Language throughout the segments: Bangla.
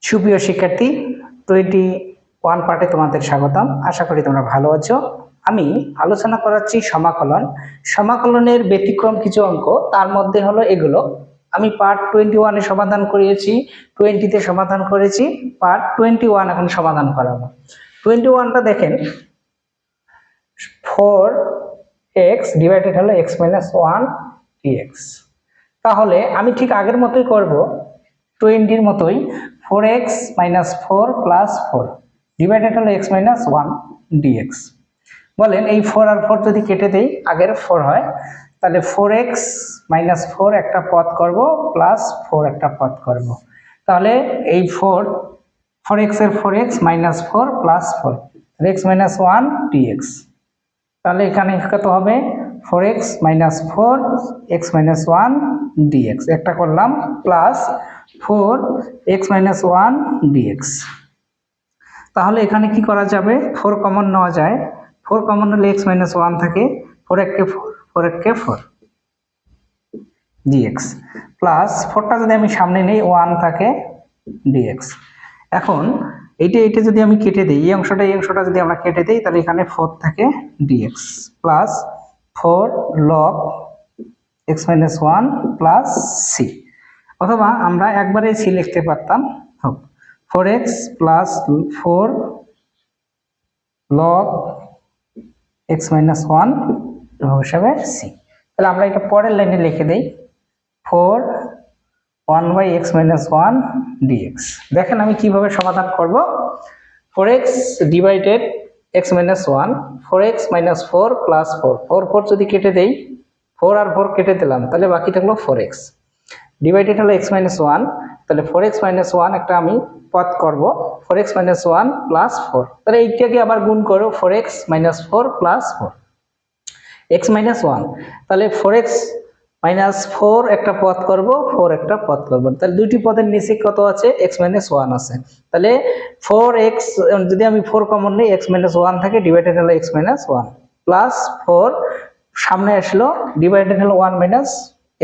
সুপ্রিয় শিক্ষার্থী, 21 পার্টে তোমাদের স্বাগতম। আশা করি তোমরা ভালো আছো। আমি আলোচনা করাচ্ছি সমাকলন। সমাকলনের ব্যতিক্রম কিছু অঙ্ক, তার মধ্যে হলো এগুলো। আমি পার্ট 21 এ সমাধান করিয়েছি, 20-তে সমাধান করেছি, পার্ট 21 এখন সমাধান করাবো। 21টা দেখেন, 4x ডিভাইডেড হলো x - 1 dx। তাহলে আমি ঠিক আগের মতোই করব, 20-র মতোই 4x - 4 + 4 ডিভাইডেড হলো x - 1 dx। বলেন এই 4 আর 4 যদি কেটে দেই, আগের 4 হয়, তাহলে 4x - 4 একটা পদ করব প্লাস 4 একটা পদ করব। তাহলে এই 4x এর 4x - 4 + 4 x - 1 dx। তাহলে এখানে কত হবে? 4x - 4 x - 1 dx একটা করলাম, প্লাস 4x - 1 dx। তাহলে এখানে কি করা যাবে? 4 কমন নেওয়া যায়। 4 কমন হলে x - 1 থাকে, 4 × 4 4 × 4 dx, প্লাস 4টা যদি আমি সামনে নেই 1 থাকে dx। এখন এইটা যদি আমি কেটে দিই, এই অংশটা যদি আমরা কেটে দিই, তাহলে এখানে 4 থাকে dx, plus 4 log x - 1 plus c। অথবা আমরা একবারে c লিখতে পারতাম, 4x + 4 log x - 1 হিসাবে c। তাহলে আমরা এটা পরের লাইনে লিখে দেই, 4 1/x - 1 dx। দেখেন আমি কিভাবে সমাধান করব। 4x ডিভাইডেড x - 1, 4x - 4 + 4 4 4 যদি কেটে দেই, 4 আর 4 কেটে দিলাম, তাহলে বাকি থাকলো 4x ডিভাইডেড হলো x - 1। তাহলে 4x - 1 একটা আমি পদ করব, 4x - 1 + 4। তাহলে এইটাকে আবার গুণ করো, 4x - 4 + 4 x - 1। তাহলে 4x - 4 একটা পদ করব, 4 একটা পদ করব। তাহলে দুইটি পদের নিচে কত আছে? x - 1 আছে। তাহলে 4x যদি আমি 4 কমন নেই, x - 1 থাকে, ডিভাইডেড হলো x - 1 প্লাস 4 সামনে আসলো, ডিভাইডেড হলো 1 -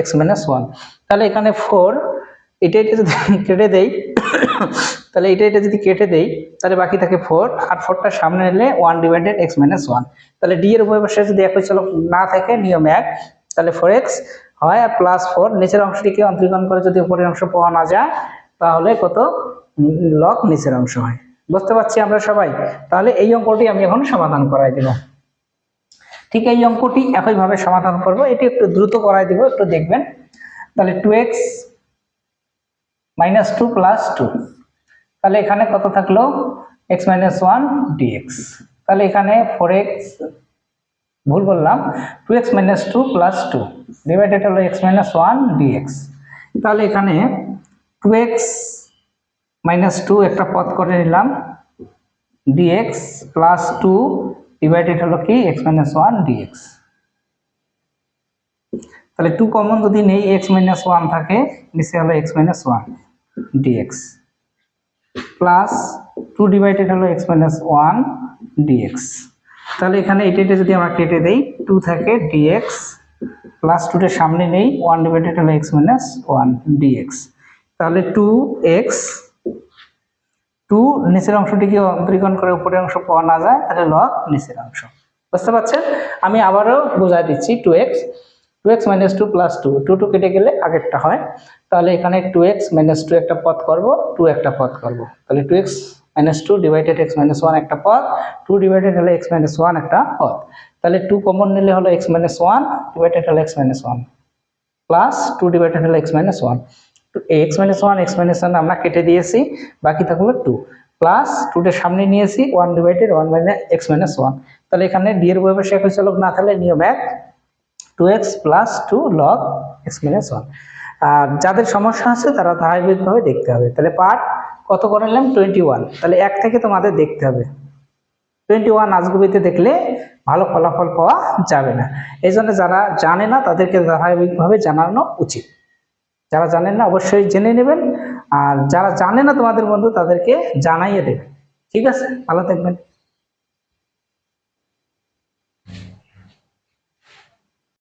x - 1। তাহলে এখানে 4 এটা যদি কেটে দেই, তাহলে এটা যদি কেটে দেই, তাহলে বাকি থাকে 4, আর 4টা সামনে এলে 1 ডিভাইডেড x - 1। তাহলে d এর উভয় পাশে যদি একই চলক না থাকে, নিয়ম এক, তাহলে 4x হয়, আর প্লাস 4 নিচের অংশটিকে অন্তরীকরণ করে যদি উপরের অংশ পাওয়া না যায়, তাহলে কত? লগ নিচের অংশ হয়। বুঝতে পারছি আমরা সবাই? তাহলে এই অঙ্কটি আমি এখন সমাধান করাই দেব। ঠিক এই অঙ্কটি একইভাবে সমাধান করব, এটি একটু দ্রুত করাই দিব, একটু দেখবেন। তাহলে 2x - 2 + 2, তাহলে এখানে কত থাকলো? x - 1 dx। তাহলে এখানে 4x, ভুল বললাম, 2x - 2 + 2 ডিভাইডেড হলো x - 1 dx। তাহলে এখানে 2x - 2 একটা পদ করে নিলাম dx, প্লাস 2 ডিভাইডেড হলো কি x - 1 dx। তাহলে 2 কমন যদি নেই, x - 1 থাকে, নিচে হলো x - 1 dx, প্লাস 2 ডিভাইডেড হলো x - 1 dx। তাহলে এখানে এটা যদি আমরা কেটে দেই, 2 থাকে dx, প্লাস 2 এর সামনে নেই, 1 ডিভাইডেড হলো x - 1 dx। তাহলে 2x, 2 নিচের অংশটিকে অন্তরীকরণ করে উপরের অংশ পাওয়া না যায়, তাহলে লগ নিচের অংশ। বুঝতে পারছেন? আমি আবারও বোঝাই দিচ্ছি। 2x - 2 + 2 2 কেটে গেলে আগেরটা হয়। তাহলে এখানে 2x - 2 একটা পদ করব, 2 একটা পদ করব। তাহলে 2x - 2 ডিভাইডেড x - 1 একটা পদ, 2 ডিভাইডেড হলো x - 1 একটা পদ। তাহলে 2 কমন নিলে হলো x - 1 ডিভাইডেড হলো x - 1 প্লাস 2 ডিভাইডেড হলো x - 1। x - 1 x - 1 আমরা কেটে দিয়েছি, বাকি থাকলো 2, প্লাস 2 এর সামনে নিয়েছি, 1 ডিভাইডেড 1 - x - 1। তাহলে এখানে d এর উভয় পাশে একই চলক না থাকলে নিয়ম এক, 2x + 2 log x - 1। আর যাদের সমস্যা আছে তারা ধারাবাহিকভাবে দেখতে হবে। তাহলে পার্ট কত করে নিলাম? 21। তাহলে 1 থেকে তোমাদের দেখতে হবে। 21 আজগুবিতে দেখলে ভালো ফলাফল পাওয়া যাবে না। এই জন্য যারা জানে না তাদেরকে ধারাবাহিকভাবে জানানো উচিত। যারা জানেন না অবশ্যই জেনে নেবেন, আর যারা জানে না তোমাদের বন্ধু, তাদেরকে জানাইয়ে দেবেন। ঠিক আছে? ভালো থাকবেন।